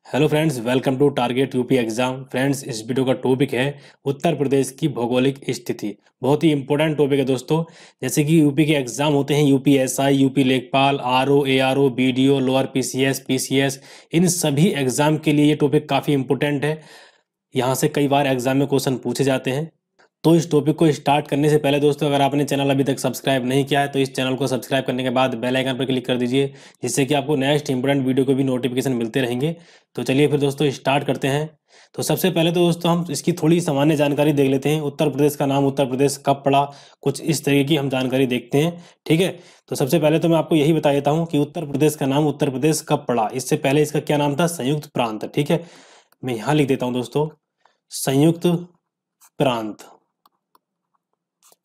Hello friends, welcome to target UP exam. Friends, इस video का topic है उत्तर प्रदेश की भौगोलिक स्थिति। बहुत ही इंपॉर्टेंट टॉपिक है दोस्तों। जैसे कि यूपी के एग्जाम होते हैं, यूपीएसआई, यूपी लेखपाल, RO, ARO, BDO, lower PCS, PCS, इन सभी एग्जाम के लिए ये टॉपिक काफ़ी इंपॉर्टेंट है। यहाँ से कई बार एग्जाम में क्वेश्चन पूछे जाते हैं। तो इस टॉपिक को स्टार्ट करने से पहले दोस्तों, अगर आपने चैनल अभी तक सब्सक्राइब नहीं किया है तो इस चैनल को सब्सक्राइब करने के बाद बेल आइकन पर क्लिक कर दीजिए, जिससे कि आपको नेक्स्ट इंपोर्टेंट वीडियो के भी नोटिफिकेशन मिलते रहेंगे। तो चलिए फिर दोस्तों स्टार्ट करते हैं। तो सबसे पहले तो दोस्तों हम इसकी थोड़ी सामान्य जानकारी देख लेते हैं। उत्तर प्रदेश का नाम उत्तर प्रदेश कब पड़ा, कुछ इस तरीके की हम जानकारी देखते हैं। ठीक है, तो सबसे पहले तो मैं आपको यही बता देता हूँ कि उत्तर प्रदेश का नाम उत्तर प्रदेश कब पड़ा। इससे पहले इसका क्या नाम था? संयुक्त प्रांत। ठीक है, मैं यहाँ लिख देता हूँ दोस्तों, संयुक्त प्रांत।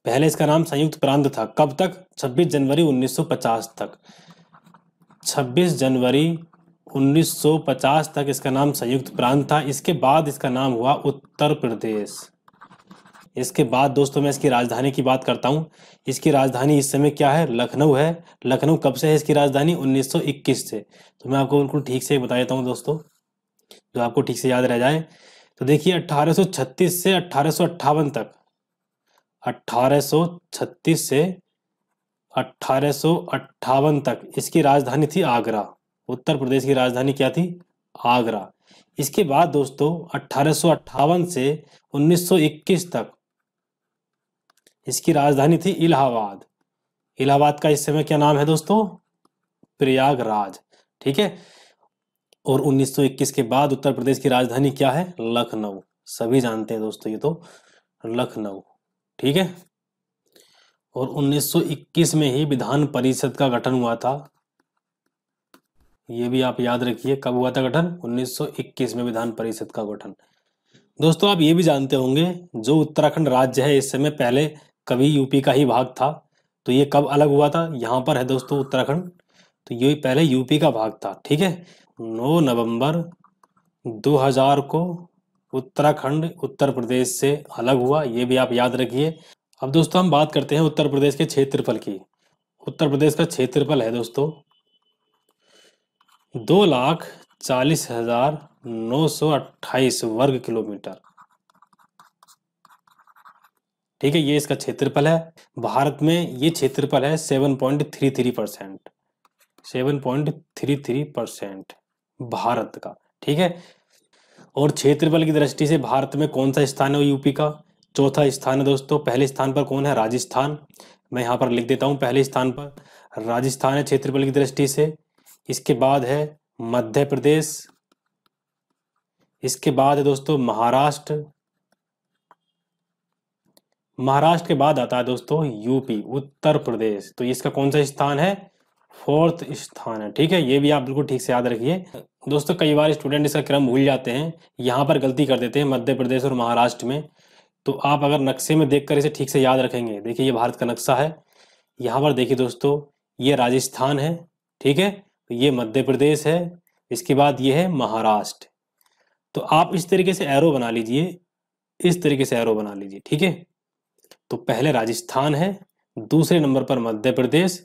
पहले इसका नाम संयुक्त प्रांत था। कब तक? 26 जनवरी 1950 तक। 26 जनवरी 1950 तक इसका नाम संयुक्त प्रांत था। इसके बाद इसका नाम हुआ उत्तर प्रदेश। इसके बाद दोस्तों मैं इसकी राजधानी की बात करता हूँ। इसकी राजधानी इस समय क्या है? लखनऊ है। लखनऊ कब से है इसकी राजधानी? 1921 से। तो मैं आपको बिल्कुल ठीक से बता देता हूँ दोस्तों, जो आपको ठीक से याद रह जाए। तो देखिए 1836 से 1858 तक, 1836 से 1858 तक इसकी राजधानी थी आगरा। उत्तर प्रदेश की राजधानी क्या थी? आगरा। इसके बाद दोस्तों 1858 से 1921 तक इसकी राजधानी थी इलाहाबाद। इलाहाबाद का इस समय क्या नाम है दोस्तों? प्रयागराज। ठीक है, और 1921 के बाद उत्तर प्रदेश की राजधानी क्या है? लखनऊ। सभी जानते हैं दोस्तों ये तो, लखनऊ। ठीक है, और 1921 में ही विधान परिषद का गठन हुआ था। ये भी आप याद रखिए, कब हुआ था गठन? 1921 में विधान परिषद का गठन। दोस्तों आप ये भी जानते होंगे, जो उत्तराखंड राज्य है इस समय पहले कभी यूपी का ही भाग था। तो ये कब अलग हुआ था? यहाँ पर है दोस्तों उत्तराखंड, तो ये पहले यूपी का भाग था। ठीक है, 9 नवंबर 2000 को उत्तराखंड उत्तर प्रदेश से अलग हुआ। ये भी आप याद रखिए। अब दोस्तों हम बात करते हैं उत्तर प्रदेश के क्षेत्रफल की। उत्तर प्रदेश का क्षेत्रफल है दोस्तों 2,40,928 वर्ग किलोमीटर। ठीक है, ये इसका क्षेत्रफल है। भारत में ये क्षेत्रफल है 7.33%। 7.33% भारत का। ठीक है, और क्षेत्रफल की दृष्टि से भारत में कौन सा स्थान है? यूपी का चौथा स्थान है दोस्तों। पहले स्थान पर कौन है? राजस्थान। मैं यहाँ पर लिख देता हूँ, पहले स्थान पर राजस्थान है क्षेत्रफल की दृष्टि से। इसके बाद है मध्य प्रदेश। इसके बाद है दोस्तों महाराष्ट्र। महाराष्ट्र के बाद आता है दोस्तों यूपी, उत्तर प्रदेश। तो इसका कौन सा स्थान है? फोर्थ स्थान है। ठीक है, ये भी आप बिल्कुल ठीक से याद रखिए दोस्तों। कई बार स्टूडेंट इसका क्रम भूल जाते हैं, यहाँ पर गलती कर देते हैं मध्य प्रदेश और महाराष्ट्र में। तो आप अगर नक्शे में देखकर इसे ठीक से याद रखेंगे, देखिए ये भारत का नक्शा है। यहाँ पर देखिए दोस्तों, ये राजस्थान है। ठीक है, तो ये मध्य प्रदेश है। इसके बाद ये है महाराष्ट्र। तो आप इस तरीके से एरो बना लीजिए, इस तरीके से एरो बना लीजिए। ठीक है, तो पहले राजस्थान है, दूसरे नंबर पर मध्य प्रदेश,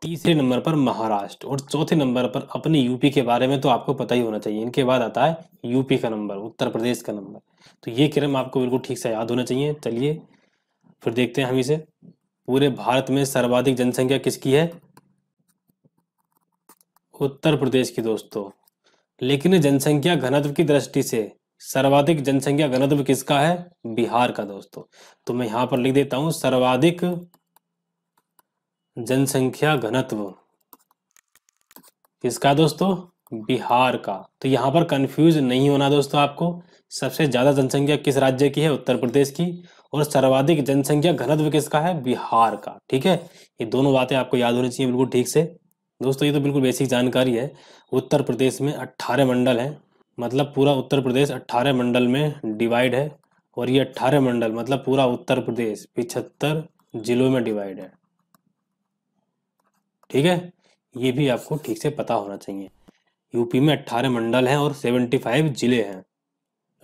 तीसरे नंबर पर महाराष्ट्र, और चौथे नंबर पर अपने यूपी के बारे में तो आपको पता ही होना चाहिए। इनके बाद आता है यूपी का नंबर, उत्तर प्रदेश का नंबर। तो ये क्रम आपको बिल्कुल ठीक से याद होना चाहिए। चलिए फिर देखते हैं हम इसे। पूरे भारत में सर्वाधिक जनसंख्या किसकी है? उत्तर प्रदेश की दोस्तों। लेकिन जनसंख्या घनत्व की दृष्टि से सर्वाधिक जनसंख्या घनत्व किसका है? बिहार का दोस्तों। तो मैं यहां पर लिख देता हूं, सर्वाधिक जनसंख्या घनत्व किसका है दोस्तों? बिहार का। तो यहाँ पर कंफ्यूज नहीं होना दोस्तों आपको। सबसे ज्यादा जनसंख्या किस राज्य की है? उत्तर प्रदेश की। और सर्वाधिक जनसंख्या घनत्व किसका है? बिहार का। ठीक है, ये दोनों बातें आपको याद होनी चाहिए बिल्कुल ठीक से दोस्तों। ये तो बिल्कुल बेसिक जानकारी है। उत्तर प्रदेश में 18 मंडल है, मतलब पूरा उत्तर प्रदेश 18 मंडल में डिवाइड है। और ये 18 मंडल मतलब पूरा उत्तर प्रदेश 75 जिलों में डिवाइड है। ठीक है, ये भी आपको ठीक से पता होना चाहिए। यूपी में 18 मंडल हैं और 75 जिले हैं।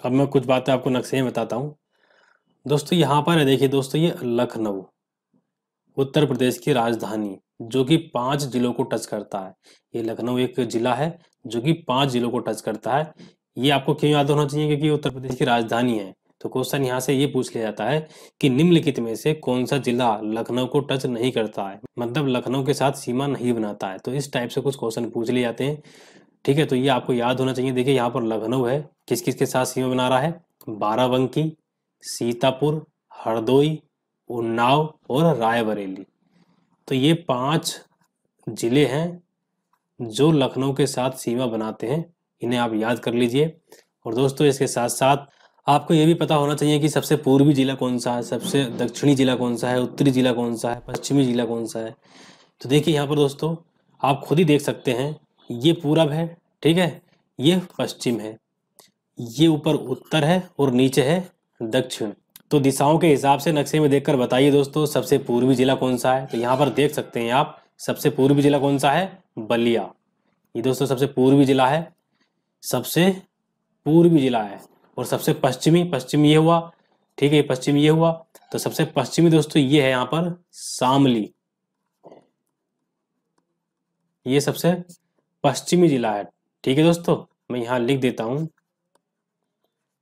अब मैं कुछ बातें आपको नक्शे में बताता हूँ दोस्तों। यहाँ पर है देखिए दोस्तों, ये लखनऊ, उत्तर प्रदेश की राजधानी जो कि 5 जिलों को टच करता है। ये लखनऊ एक जिला है जो कि 5 जिलों को टच करता है। ये आपको क्यों याद होना चाहिए? क्योंकि उत्तर प्रदेश की राजधानी है। तो क्वेश्चन यहाँ से ये पूछ लिया जाता है कि निम्नलिखित में से कौन सा जिला लखनऊ को टच नहीं करता है, मतलब लखनऊ के साथ सीमा नहीं बनाता है। तो इस टाइप से कुछ क्वेश्चन पूछ लिए जाते हैं। ठीक है, तो ये आपको याद होना चाहिए। देखिए यहाँ पर लखनऊ है, किस किस के साथ सीमा बना रहा है? बाराबंकी, सीतापुर, हरदोई, उन्नाव और रायबरेली। तो ये 5 जिले हैं जो लखनऊ के साथ सीमा बनाते हैं, इन्हें आप याद कर लीजिए। और दोस्तों इसके साथ साथ आपको ये भी पता होना चाहिए कि सबसे पूर्वी जिला कौन सा है, सबसे दक्षिणी जिला कौन सा है, उत्तरी जिला कौन सा है, पश्चिमी जिला कौन सा है। तो देखिए यहाँ पर दोस्तों आप खुद ही देख सकते हैं, ये पूरब है, ठीक है, ये पश्चिम है, ये ऊपर उत्तर है और नीचे है दक्षिण। तो दिशाओं के हिसाब से नक्शे में देखकर बताइए दोस्तों सबसे पूर्वी जिला कौन सा है। तो यहाँ पर देख सकते हैं आप, सबसे पूर्वी जिला कौन सा है? बलिया। ये दोस्तों सबसे पूर्वी जिला है, सबसे पूर्वी जिला है। और सबसे पश्चिमी, पश्चिम ये हुआ, ठीक है, पश्चिम ये हुआ। तो सबसे पश्चिमी दोस्तों ये है यहाँ पर शामली, ये सबसे पश्चिमी जिला है। ठीक है दोस्तों, मैं यहाँ लिख देता हूं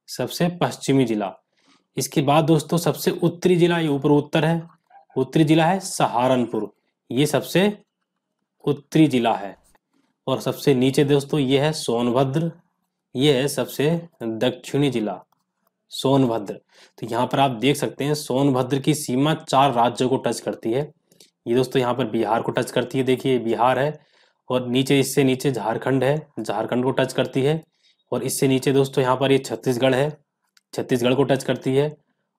सबसे पश्चिमी जिला। इसके बाद दोस्तों सबसे उत्तरी जिला, ये ऊपर उत्तर है, उत्तरी जिला है सहारनपुर, ये सबसे उत्तरी जिला है। और सबसे नीचे दोस्तों ये है सोनभद्र, ये है सबसे दक्षिणी जिला, सोनभद्र। तो यहाँ पर आप देख सकते हैं सोनभद्र की सीमा 4 राज्यों को टच करती है। ये दोस्तों यहाँ पर बिहार को टच करती है, देखिए बिहार है। और नीचे, इससे नीचे झारखंड है, झारखंड को टच करती है। और इससे नीचे दोस्तों यहाँ पर ये छत्तीसगढ़ है, छत्तीसगढ़ को टच करती है।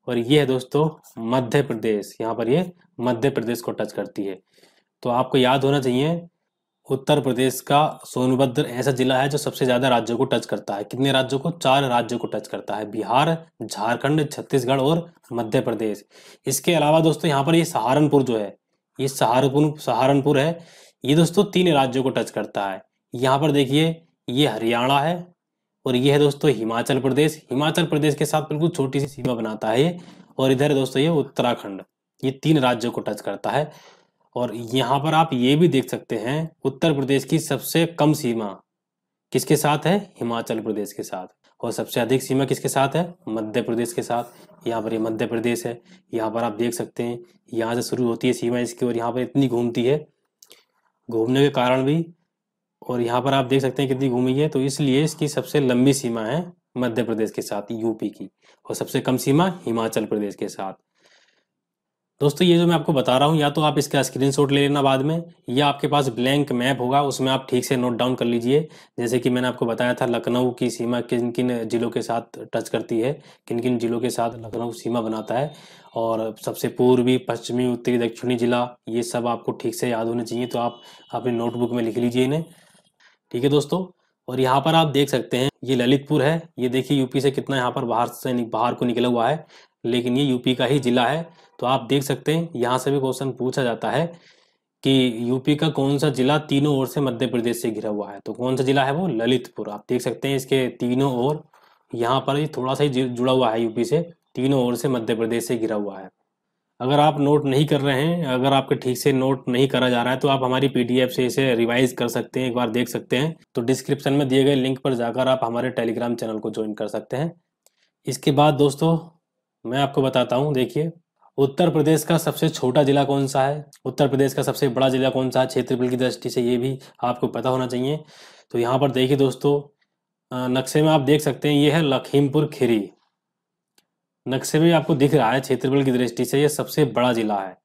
और ये है दोस्तों मध्य प्रदेश, यहाँ पर ये मध्य प्रदेश को टच करती है। तो आपको याद होना चाहिए उत्तर प्रदेश का सोनभद्र ऐसा जिला है जो सबसे ज्यादा राज्यों को टच करता है। कितने राज्यों को? 4 राज्यों को टच करता है, बिहार, झारखंड, छत्तीसगढ़ और मध्य प्रदेश। इसके अलावा दोस्तों यहाँ पर ये सहारनपुर जो है, ये सहारनपुर है, ये दोस्तों 3 राज्यों को टच करता है। यहाँ पर देखिए ये हरियाणा है और ये है दोस्तों हिमाचल प्रदेश। हिमाचल प्रदेश के साथ बिल्कुल छोटी सी सीमा बनाता है ये। और इधर है दोस्तों ये उत्तराखंड, ये 3 राज्यों को टच करता है। और यहाँ पर आप ये भी देख सकते हैं उत्तर प्रदेश की सबसे कम सीमा किसके साथ है? हिमाचल प्रदेश के साथ। और सबसे अधिक सीमा किसके साथ है? मध्य प्रदेश के साथ। यहाँ पर ये मध्य प्रदेश है, यहाँ पर आप देख सकते हैं यहाँ से शुरू होती है सीमा इसकी, और यहाँ पर इतनी घूमती है, घूमने के कारण भी, और यहाँ पर आप देख सकते हैं कितनी घूमी है। तो इसलिए इसकी सबसे लंबी सीमा है मध्य प्रदेश के साथ, यूपी की, और सबसे कम सीमा हिमाचल प्रदेश के साथ। दोस्तों ये जो मैं आपको बता रहा हूँ, या तो आप इसका स्क्रीनशॉट ले लेना बाद में, या आपके पास ब्लैंक मैप होगा उसमें आप ठीक से नोट डाउन कर लीजिए। जैसे कि मैंने आपको बताया था लखनऊ की सीमा किन किन जिलों के साथ टच करती है, किन किन जिलों के साथ लखनऊ सीमा बनाता है, और सबसे पूर्वी, पश्चिमी, उत्तरी, दक्षिणी जिला, ये सब आपको ठीक से याद होने चाहिए। तो आप अपनी नोटबुक में लिख लीजिए इन्हें। ठीक है दोस्तों, और यहाँ पर आप देख सकते हैं ये ललितपुर है, ये देखिए यूपी से कितना यहाँ पर बाहर को निकला हुआ है, लेकिन ये यूपी का ही जिला है। तो आप देख सकते हैं यहाँ से भी क्वेश्चन पूछा जाता है कि यूपी का कौन सा जिला तीनों ओर से मध्य प्रदेश से घिरा हुआ है। तो कौन सा जिला है वो? ललितपुर। आप देख सकते हैं इसके तीनों ओर, यहाँ पर ये थोड़ा सा ही जुड़ा हुआ है यूपी से, तीनों ओर से मध्य प्रदेश से घिरा हुआ है। अगर आप नोट नहीं कर रहे हैं, अगर आपके ठीक से नोट नहीं करा जा रहा है, तो आप हमारी पीडीएफ से इसे रिवाइज कर सकते हैं, एक बार देख सकते हैं। तो डिस्क्रिप्शन में दिए गए लिंक पर जाकर आप हमारे टेलीग्राम चैनल को ज्वाइन कर सकते हैं। इसके बाद दोस्तों मैं आपको बताता हूँ, देखिए उत्तर प्रदेश का सबसे छोटा जिला कौन सा है, उत्तर प्रदेश का सबसे बड़ा जिला कौन सा है क्षेत्रफल की दृष्टि से, ये भी आपको पता होना चाहिए। तो यहाँ पर देखिए दोस्तों नक्शे में आप देख सकते हैं ये है लखीमपुर खीरी। नक्शे में आपको दिख रहा है क्षेत्रफल की दृष्टि से ये सबसे बड़ा जिला है।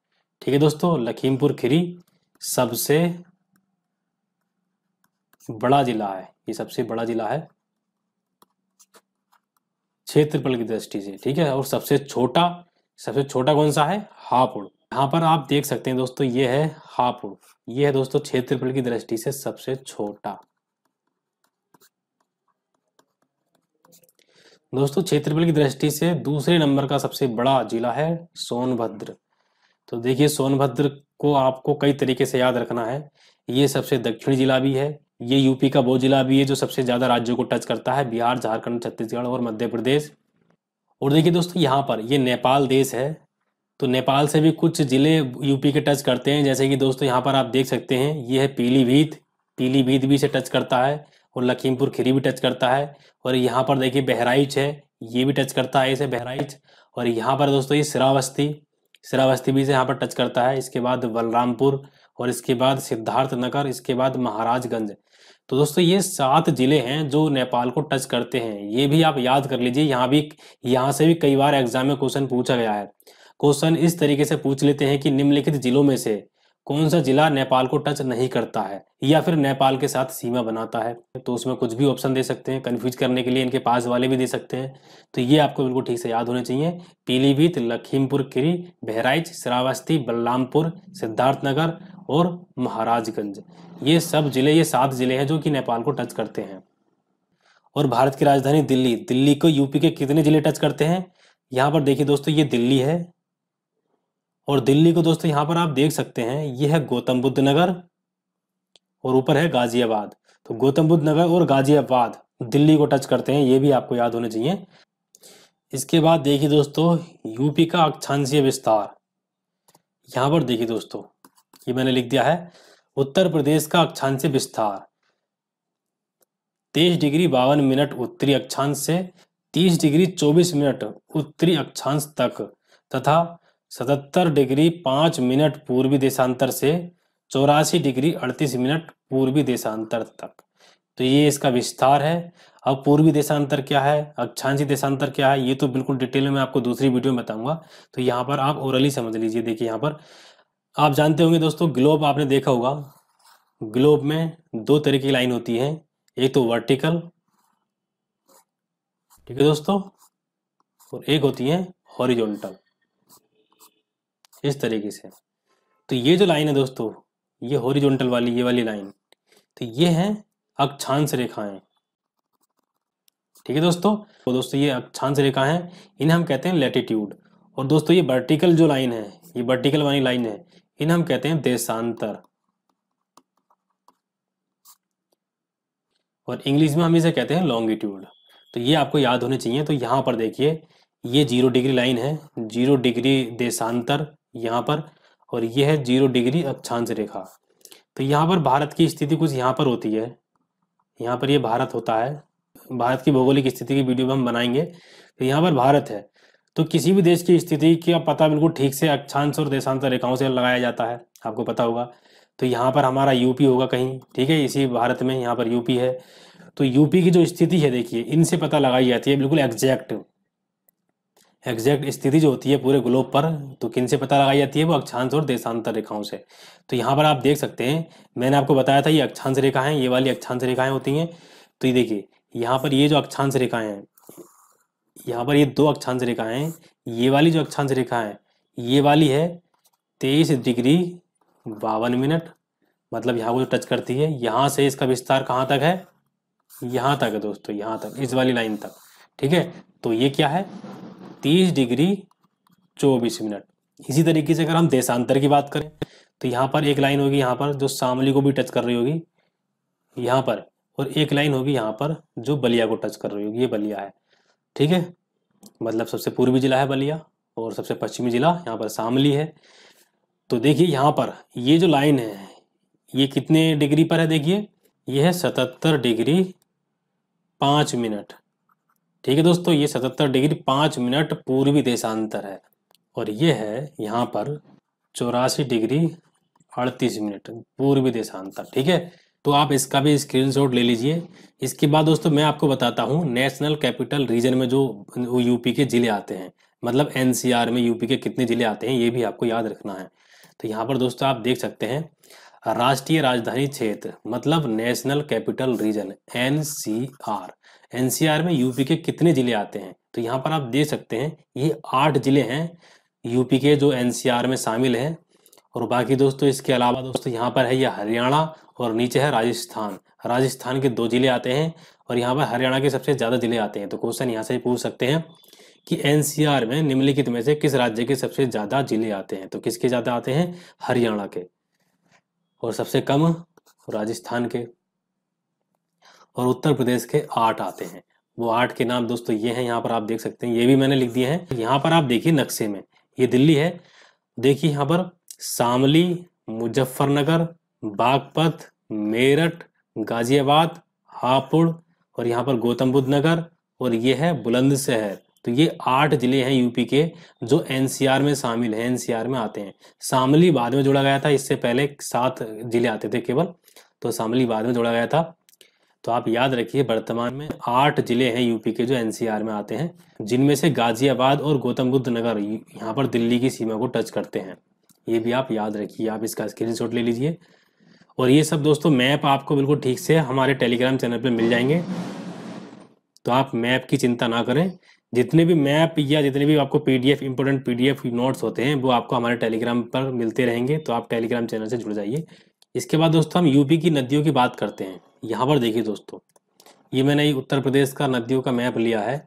ठीक है दोस्तों, लखीमपुर खीरी सबसे बड़ा जिला है, ये सबसे बड़ा जिला है क्षेत्रफल की दृष्टि से। ठीक है, और सबसे छोटा कौन सा है? हापुड़। यहाँ पर आप देख सकते हैं दोस्तों ये है हापुड़, ये है दोस्तों क्षेत्रफल की दृष्टि से सबसे छोटा। दोस्तों क्षेत्रफल की दृष्टि से दूसरे नंबर का सबसे बड़ा जिला है सोनभद्र। तो देखिए सोनभद्र को आपको कई तरीके से याद रखना है। ये सबसे दक्षिणी जिला भी है, ये यूपी का वो जिला भी है जो सबसे ज्यादा राज्यों को टच करता है, बिहार, झारखंड, छत्तीसगढ़ और मध्य प्रदेश। और देखिए दोस्तों यहाँ पर ये नेपाल देश है, तो नेपाल से भी कुछ जिले यूपी के टच करते हैं, जैसे कि दोस्तों यहाँ पर आप देख सकते हैं, ये है पीलीभीत, पीलीभीत भी से टच करता है, और लखीमपुर खीरी भी टच करता है, और यहाँ पर देखिए बहराइच है, ये भी टच करता है इसे बहराइच, और यहाँ पर दोस्तों ये श्रावस्ती, श्रावस्ती भी से यहाँ पर टच करता है, इसके बाद बलरामपुर, और इसके बाद सिद्धार्थनगर, इसके बाद महाराजगंज। तो दोस्तों ये 7 जिले हैं जो नेपाल को टच करते हैं, ये भी आप याद कर लीजिए। यहाँ से भी कई बार एग्जाम में क्वेश्चन पूछा गया है। क्वेश्चन इस तरीके से पूछ लेते हैं कि निम्नलिखित जिलों में से कौन सा जिला नेपाल को टच नहीं करता है या फिर नेपाल के साथ सीमा बनाता है। तो उसमें कुछ भी ऑप्शन दे सकते हैं, कंफ्यूज करने के लिए इनके पास वाले भी दे सकते हैं। तो ये आपको बिल्कुल ठीक से याद होने चाहिए। पीलीभीत, लखीमपुर खीरी, बहराइच, श्रावस्ती, बलरामपुर, सिद्धार्थनगर और महाराजगंज, ये सब जिले, ये 7 जिले हैं जो कि नेपाल को टच करते हैं। और भारत की राजधानी दिल्ली, दिल्ली को यूपी के कितने जिले टच करते हैं? यहाँ पर देखिए दोस्तों, ये दिल्ली है, और दिल्ली को दोस्तों यहाँ पर आप देख सकते हैं, ये है गौतम बुद्ध नगर और ऊपर है गाजियाबाद। तो गौतम बुद्ध नगर और गाजियाबाद दिल्ली को टच करते हैं, ये भी आपको याद होने चाहिए। इसके बाद देखिए दोस्तों, यूपी का अक्षांशीय विस्तार, यहाँ पर देखिए दोस्तों, ये मैंने लिख दिया है, उत्तर प्रदेश का अक्षांशीय विस्तार 23 डिग्री 52 मिनट उत्तरी अक्षांश से 30 डिग्री 24 मिनट उत्तरी अक्षांश तक तथा 77 डिग्री 5 मिनट पूर्वी देशांतर से 84 डिग्री 38 मिनट पूर्वी देशांतर तक। तो ये इसका विस्तार है। अब पूर्वी देशांतर क्या है, अक्षांशीय देशांतर क्या है, ये तो बिल्कुल डिटेल में मैं आपको दूसरी वीडियो में बताऊंगा। तो यहाँ पर आप ओरली समझ लीजिए। देखिए यहाँ पर आप जानते होंगे दोस्तों, ग्लोब आपने देखा होगा, ग्लोब में 2 तरह की लाइन होती है, एक तो वर्टिकल, ठीक है दोस्तों, और एक होती है हॉरिजॉन्टल, इस तरीके से। तो ये जो लाइन है दोस्तों, ये हॉरिजॉन्टल वाली, ये वाली लाइन, तो ये है अक्षांश रेखाएं, ठीक है दोस्तों। तो दोस्तों ये अक्षांश रेखा है, इन्हें हम कहते हैं लैटिट्यूड। और दोस्तों ये वर्टिकल जो लाइन है, ये वर्टिकल वाली लाइन है, इन्हें हम कहते हैं देशांतर, और इंग्लिश में हम इसे कहते हैं लॉन्गिट्यूड। तो ये आपको याद होने चाहिए। तो यहाँ पर देखिए, ये 0 डिग्री लाइन है, 0 डिग्री देशांतर यहाँ पर, और ये है 0 डिग्री अक्षांश रेखा। तो यहाँ पर भारत की स्थिति कुछ यहाँ पर होती है, यहाँ पर ये भारत होता है, भारत की भौगोलिक स्थिति की वीडियो हम बनाएंगे। तो यहाँ पर भारत है, तो किसी भी देश की स्थिति का पता बिल्कुल ठीक से अक्षांश और देशांतर रेखाओं से लगाया जाता है, आपको पता होगा। तो यहाँ पर हमारा यूपी होगा कहीं, ठीक है, इसी भारत में यहाँ पर यूपी है। तो यूपी की जो स्थिति है देखिए, इनसे पता लगाई जाती है बिल्कुल एग्जैक्ट स्थिति जो होती है पूरे ग्लोब पर। तो किन से पता लगाई जाती है? वो अक्षांश और देशांतर रेखाओं से। तो यहाँ पर आप देख सकते हैं, मैंने आपको बताया था ये अक्षांश रेखा है, ये वाली अक्षांश रेखाएं होती हैं। तो ये देखिए, यहाँ पर ये जो अक्षांश रेखाएं हैं, यहाँ पर ये 2 अक्षांश रेखाएं हैं। ये वाली जो अक्षांश रेखा है, ये वाली है 23 डिग्री 52 मिनट, मतलब यहाँ को जो टच करती है, यहाँ से इसका विस्तार कहाँ तक है? यहाँ तक है दोस्तों, यहाँ तक, इस वाली लाइन तक, ठीक है। तो ये क्या है? 30 डिग्री 24 मिनट। इसी तरीके से अगर हम देशांतर की बात करें, तो यहाँ पर एक लाइन होगी यहाँ पर जो शामली को भी टच कर रही होगी यहाँ पर, और एक लाइन होगी यहाँ पर जो बलिया को टच कर रही होगी, ये बलिया है, ठीक है। मतलब सबसे पूर्वी जिला है बलिया और सबसे पश्चिमी जिला यहाँ पर शामली है। तो देखिए यहाँ पर ये जो लाइन है, ये कितने डिग्री पर है? देखिए ये है 77 डिग्री 5 मिनट, ठीक है दोस्तों, ये 77 डिग्री 5 मिनट पूर्वी देशांतर है। और ये है यहाँ पर 84 डिग्री 38 मिनट पूर्वी देशांतर, ठीक है। तो आप इसका भी स्क्रीनशॉट ले लीजिए। इसके बाद दोस्तों मैं आपको बताता हूँ नेशनल कैपिटल रीजन में जो यूपी के जिले आते हैं, मतलब एनसीआर में यूपी के कितने जिले आते हैं, ये भी आपको याद रखना है। तो यहाँ पर दोस्तों आप देख सकते हैं, राष्ट्रीय राजधानी क्षेत्र मतलब national capital region, NCR, NCR में यूपी के कितने जिले आते हैं? तो यहाँ पर आप देख सकते हैं, ये 8 जिले हैं यूपी के जो एनसीआर में शामिल हैं। और बाकी दोस्तों इसके अलावा दोस्तों यहाँ पर है ये हरियाणा, और नीचे है राजस्थान, राजस्थान के 2 जिले आते हैं, और यहाँ पर हरियाणा के सबसे ज्यादा जिले आते हैं। तो क्वेश्चन यहाँ से पूछ सकते हैं कि एनसीआर में निम्नलिखित में से किस राज्य के सबसे ज्यादा जिले आते हैं? तो किसके ज्यादा आते हैं? हरियाणा के, और सबसे कम राजस्थान के, और उत्तर प्रदेश के 8 आते हैं। वो 8 के नाम दोस्तों ये हैं, यहाँ पर आप देख सकते हैं, ये भी मैंने लिख दिए हैं। यहाँ पर आप देखिए नक्शे में, ये दिल्ली है। देखिए यहाँ पर शामली, मुजफ्फरनगर, बागपत, मेरठ, गाजियाबाद, हापुड़ और यहाँ पर गौतम बुद्ध नगर और ये है बुलंदशहर। तो ये 8 जिले हैं यूपी के जो एनसीआर में शामिल हैं, एनसीआर में आते हैं। शामली बाद में जोड़ा गया था, इससे पहले 7 जिले आते थे केवल, तो शामली बाद में जोड़ा गया था। तो आप याद रखिए वर्तमान में 8 जिले हैं यूपी के जो एनसीआर में आते हैं, जिनमें से गाजियाबाद और गौतम बुद्ध नगर यहाँ पर दिल्ली की सीमा को टच करते हैं। ये भी आप याद रखिए, आप इसका स्क्रीनशॉट ले लीजिए। और ये सब दोस्तों मैप आपको बिल्कुल ठीक से हमारे टेलीग्राम चैनल पे मिल जाएंगे, तो आप मैप की चिंता ना करें। जितने भी मैप या जितने भी आपको पीडीएफ, इंपोर्टेंट पीडीएफ नोट्स होते हैं वो आपको हमारे टेलीग्राम पर मिलते रहेंगे, तो आप टेलीग्राम चैनल से जुड़ जाइए। इसके बाद दोस्तों हम यूपी की नदियों की बात करते हैं। यहाँ पर देखिए दोस्तों, ये मैंने उत्तर प्रदेश का नदियों का मैप लिया है।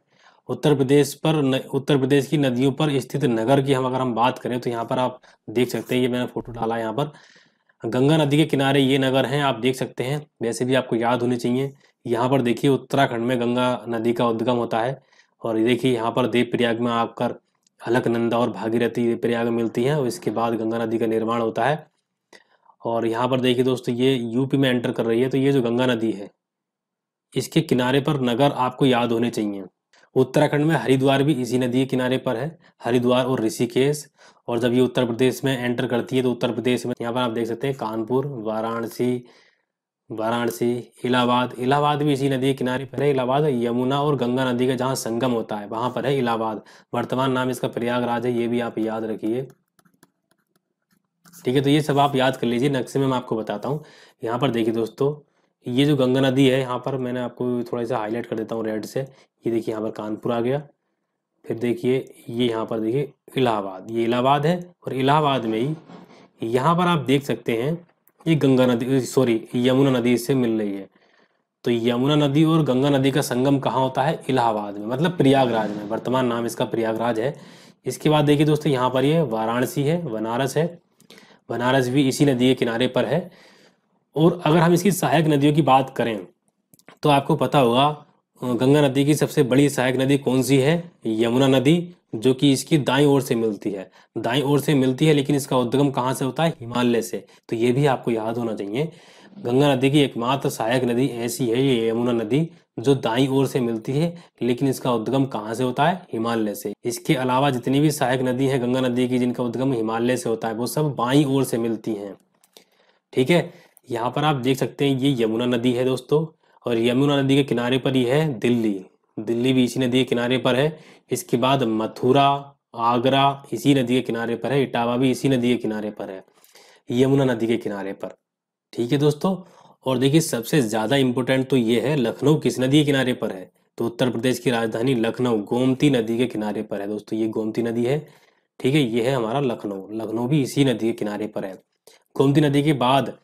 उत्तर प्रदेश की नदियों पर स्थित नगर की अगर हम बात करें तो यहाँ पर आप देख सकते हैं, ये मैंने फोटो डाला है यहाँ पर। गंगा नदी के किनारे ये नगर हैं, आप देख सकते हैं, वैसे भी आपको याद होने चाहिए। यहाँ पर देखिए उत्तराखंड में गंगा नदी का उद्गम होता है, और देखिए यहाँ पर देवप्रयाग में आकर अलकनंदा और भागीरथी देवप्रयाग में मिलती हैं, और इसके बाद गंगा नदी का निर्माण होता है। और यहाँ पर देखिए दोस्तों, ये यूपी में एंटर कर रही है, तो ये जो गंगा नदी है इसके किनारे पर नगर आपको याद होने चाहिए। उत्तराखंड में हरिद्वार भी इसी नदी के किनारे पर है, हरिद्वार और ऋषिकेश। और जब ये उत्तर प्रदेश में एंटर करती है तो उत्तर प्रदेश में यहाँ पर आप देख सकते हैं कानपुर, वाराणसी, इलाहाबाद। इलाहाबाद भी इसी नदी के किनारे पर है। इलाहाबाद यमुना और गंगा नदी का जहाँ संगम होता है वहां पर है इलाहाबाद। वर्तमान नाम इसका प्रयागराज है, ये भी आप याद रखिए। ठीक है, तो ये सब आप याद कर लीजिए, नक्शे में मैं आपको बताता हूँ। यहाँ पर देखिए दोस्तों, ये जो गंगा नदी है यहाँ पर मैंने आपको थोड़ा सा हाईलाइट कर देता हूँ रेड से। ये देखिए यहाँ पर कानपुर आ गया, फिर देखिए ये यहाँ पर देखिए इलाहाबाद, ये इलाहाबाद है। और इलाहाबाद में ही यहाँ पर आप देख सकते हैं ये गंगा नदी, सॉरी यमुना नदी इससे मिल रही है। तो यमुना नदी और गंगा नदी का संगम कहाँ होता है? इलाहाबाद में, मतलब प्रयागराज में। वर्तमान नाम इसका प्रयागराज है। इसके बाद देखिए दोस्तों, यहाँ पर ये वाराणसी है, बनारस है। बनारस भी इसी नदी के किनारे पर है। और अगर हम इसकी सहायक नदियों की बात करें तो आपको पता होगा गंगा नदी की सबसे बड़ी सहायक नदी कौन सी है? यमुना नदी, जो कि इसकी दाईं ओर से मिलती है। दाईं ओर से मिलती है, लेकिन इसका उद्गम कहाँ से होता है? हिमालय से। तो ये भी आपको याद होना चाहिए। गंगा नदी की एकमात्र सहायक नदी ऐसी है ये यमुना नदी, जो दाईं ओर से मिलती है, लेकिन इसका उद्गम कहाँ से होता है? हिमालय से। इसके अलावा जितनी भी सहायक नदी है गंगा नदी की जिनका उद्गम हिमालय से होता है, वो सब बाईं ओर से मिलती हैं। ठीक है, यहाँ पर आप देख सकते हैं ये यमुना नदी है दोस्तों, और यमुना नदी के किनारे पर ही है दिल्ली। दिल्ली भी इसी नदी के किनारे पर है। इसके बाद मथुरा, आगरा इसी नदी के किनारे पर है। इटावा भी इसी नदी के किनारे पर है, यमुना नदी के किनारे पर। ठीक है दोस्तों, और देखिए सबसे ज्यादा इंपॉर्टेंट तो ये है, लखनऊ किस नदी के किनारे पर है? तो उत्तर प्रदेश की राजधानी लखनऊ गोमती नदी के किनारे पर है दोस्तों, ये गोमती नदी है। ठीक है, ये है हमारा लखनऊ। लखनऊ भी इसी नदी के किनारे पर है। गोमती नदी के बाद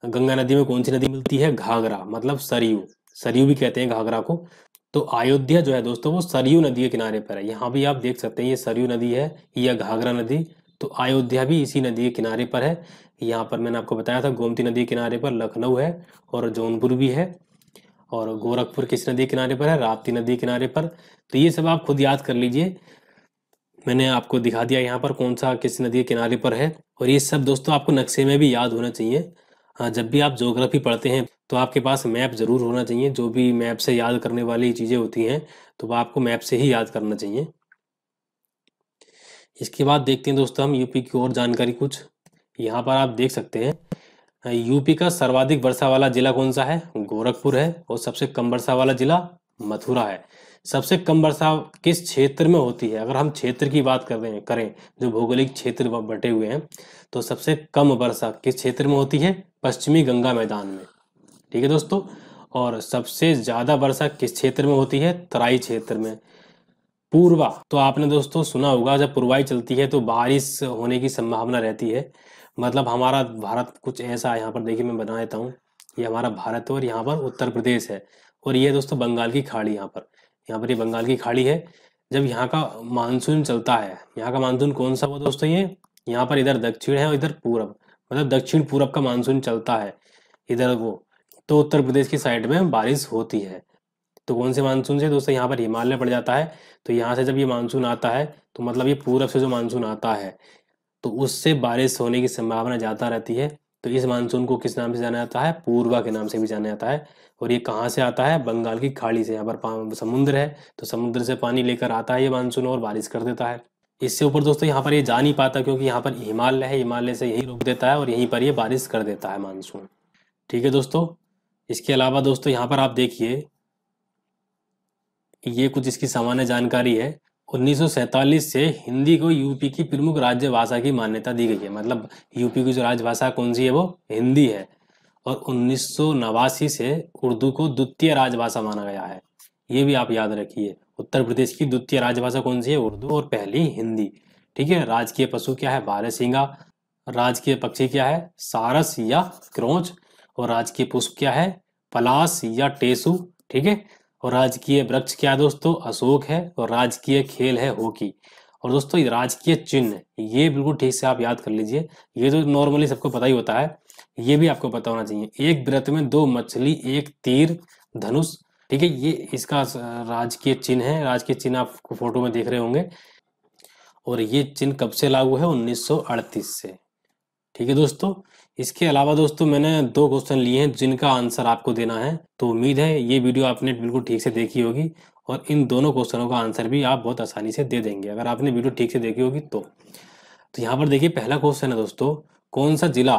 गंगा नदी में कौन सी नदी मिलती है? घाघरा, मतलब सरयू। सरयू भी कहते हैं घाघरा को। तो अयोध्या जो है दोस्तों वो सरयू नदी के किनारे पर है। यहाँ भी आप देख सकते हैं ये सरयू नदी है या घाघरा नदी। तो अयोध्या भी इसी नदी के किनारे पर है। यहाँ पर मैंने आपको बताया था गोमती नदी के किनारे पर लखनऊ है, और जौनपुर भी है। और गोरखपुर किस नदी के किनारे पर है? राप्ती नदी के किनारे पर। तो ये सब आप खुद याद कर लीजिए, मैंने आपको दिखा दिया यहाँ पर कौन सा किस नदी के किनारे पर है। और ये सब दोस्तों आपको नक्शे में भी याद होना चाहिए। हाँ, जब भी आप ज्योग्राफी पढ़ते हैं तो आपके पास मैप जरूर होना चाहिए। जो भी मैप से याद करने वाली चीजें होती हैं तो वह आपको मैप से ही याद करना चाहिए। इसके बाद देखते हैं दोस्तों हम यूपी की और जानकारी कुछ। यहाँ पर आप देख सकते हैं यूपी का सर्वाधिक वर्षा वाला जिला कौन सा है? गोरखपुर है। और सबसे कम वर्षा वाला जिला मथुरा है। सबसे कम वर्षा किस क्षेत्र में होती है? अगर हम क्षेत्र की बात करें जो भौगोलिक क्षेत्र बटे हुए हैं, तो सबसे कम वर्षा किस क्षेत्र में होती है? पश्चिमी गंगा मैदान में। ठीक है दोस्तों, और सबसे ज्यादा वर्षा किस क्षेत्र में होती है? तराई क्षेत्र में। पूर्वा, तो आपने दोस्तों सुना होगा जब पूर्वाई चलती है तो बारिश होने की संभावना रहती है। मतलब हमारा भारत कुछ ऐसा है, यहाँ पर देखिए मैं बना देता हूँ। ये हमारा भारत है और यहाँ पर उत्तर प्रदेश है, और ये दोस्तों बंगाल की खाड़ी। यहाँ पर ये बंगाल की खाड़ी है। जब यहाँ का मानसून चलता है, यहाँ का मानसून कौन सा हुआ दोस्तों? ये यहाँ पर इधर दक्षिण है और इधर पूरब, मतलब दक्षिण पूरब का मानसून चलता है इधर वो, तो उत्तर प्रदेश की साइड में बारिश होती है। तो कौन से मानसून से दोस्तों, यहाँ पर हिमालय पड़ जाता है। तो यहाँ से जब ये मानसून आता है तो मतलब ये पूरब से जो मानसून आता है तो उससे बारिश होने की संभावना ज़्यादा रहती है। तो इस मानसून को किस नाम से जाना जाता है? पूर्वा के नाम से भी जाना जाता है। और ये कहाँ से आता है? बंगाल की खाड़ी से। यहाँ पर समुद्र है तो समुद्र से पानी लेकर आता है ये मानसून और बारिश कर देता है। इससे ऊपर दोस्तों यहाँ पर ये जा नहीं पाता क्योंकि यहाँ पर हिमालय है, हिमालय से यहीं रोक देता है और यहीं पर ये बारिश कर देता है मानसून। ठीक है दोस्तों। इसके अलावा दोस्तों यहाँ पर आप देखिए, ये कुछ इसकी सामान्य जानकारी है। 1947 से हिंदी को यूपी की प्रमुख राज्य भाषा की मान्यता दी गई है। मतलब यूपी की जो राजभाषा कौन सी है? वो हिंदी है। और 1989 से उर्दू को द्वितीय राजभाषा माना गया है। ये भी आप याद रखिए, उत्तर प्रदेश की द्वितीय राजभाषा कौन सी है? उर्दू, और पहली हिंदी। ठीक है। राजकीय पशु क्या है? बारहसिंगा। राजकीय पक्षी क्या है? सारस या क्रोंच। और राजकीय पुष्प क्या है? पलाश या टेसु। ठीक है। और राजकीय वृक्ष क्या है दोस्तों? अशोक है। और राजकीय खेल है हॉकी। और दोस्तों राजकीय चिन्ह, ये बिल्कुल ठीक से आप याद कर लीजिए। ये तो नॉर्मली सबको पता ही होता है, ये भी आपको पता होना चाहिए। एक व्रत में 2 मछली, 1 तीर, धनुष। ठीक है। ये इसका राजकीय चिन्ह है। राजकीय चिन्ह आप फोटो में देख रहे होंगे। और ये चिन्ह कब से लागू है? 1938 से। ठीक है दोस्तों। इसके अलावा दोस्तों मैंने 2 क्वेश्चन लिए हैं जिनका आंसर आपको देना है। तो उम्मीद है ये वीडियो आपने बिल्कुल ठीक से देखी होगी और इन दोनों क्वेश्चनों का आंसर भी आप बहुत आसानी से दे देंगे अगर आपने वीडियो ठीक से देखी होगी तो यहाँ पर देखिए, पहला क्वेश्चन है दोस्तों, कौन सा जिला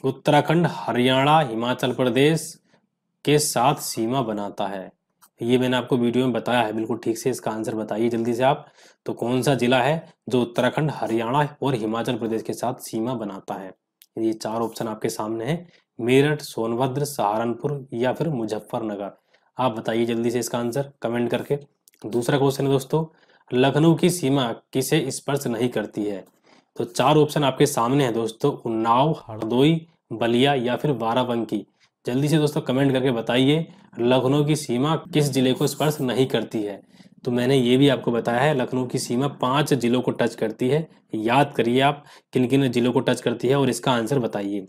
उत्तराखंड, हरियाणा, हिमाचल प्रदेश के साथ सीमा बनाता है? ये मैंने आपको वीडियो में बताया है, बिल्कुल ठीक से इसका आंसर बताइए जल्दी से आप। तो कौन सा जिला है जो उत्तराखंड, हरियाणा और हिमाचल प्रदेश के साथ सीमा बनाता है? ये 4 ऑप्शन आपके सामने हैं, मेरठ, सोनभद्र, सहारनपुर या फिर मुजफ्फरनगर। आप बताइए जल्दी से इसका आंसर कमेंट करके। दूसरा क्वेश्चन है दोस्तों, लखनऊ की सीमा किसे स्पर्श नहीं करती है? तो 4 ऑप्शन आपके सामने हैं दोस्तों, उन्नाव, हरदोई, बलिया या फिर बाराबंकी। जल्दी से दोस्तों कमेंट करके बताइए लखनऊ की सीमा किस जिले को स्पर्श नहीं करती है। तो मैंने ये भी आपको बताया है, लखनऊ की सीमा 5 जिलों को टच करती है। याद करिए आप किन किन जिलों को टच करती है और इसका आंसर बताइए।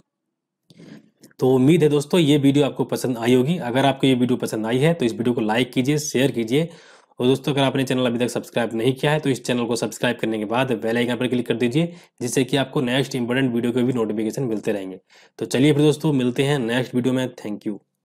तो उम्मीद है दोस्तों ये वीडियो आपको पसंद आई होगी। अगर आपको ये वीडियो पसंद आई है तो इस वीडियो को लाइक कीजिए, शेयर कीजिए। और दोस्तों अगर आपने चैनल अभी तक सब्सक्राइब नहीं किया है तो इस चैनल को सब्सक्राइब करने के बाद बेल आइकन पर क्लिक कर दीजिए, जिससे कि आपको नेक्स्ट इंपॉर्टेंट वीडियो के भी नोटिफिकेशन मिलते रहेंगे। तो चलिए फिर दोस्तों मिलते हैं नेक्स्ट वीडियो में। Thank you.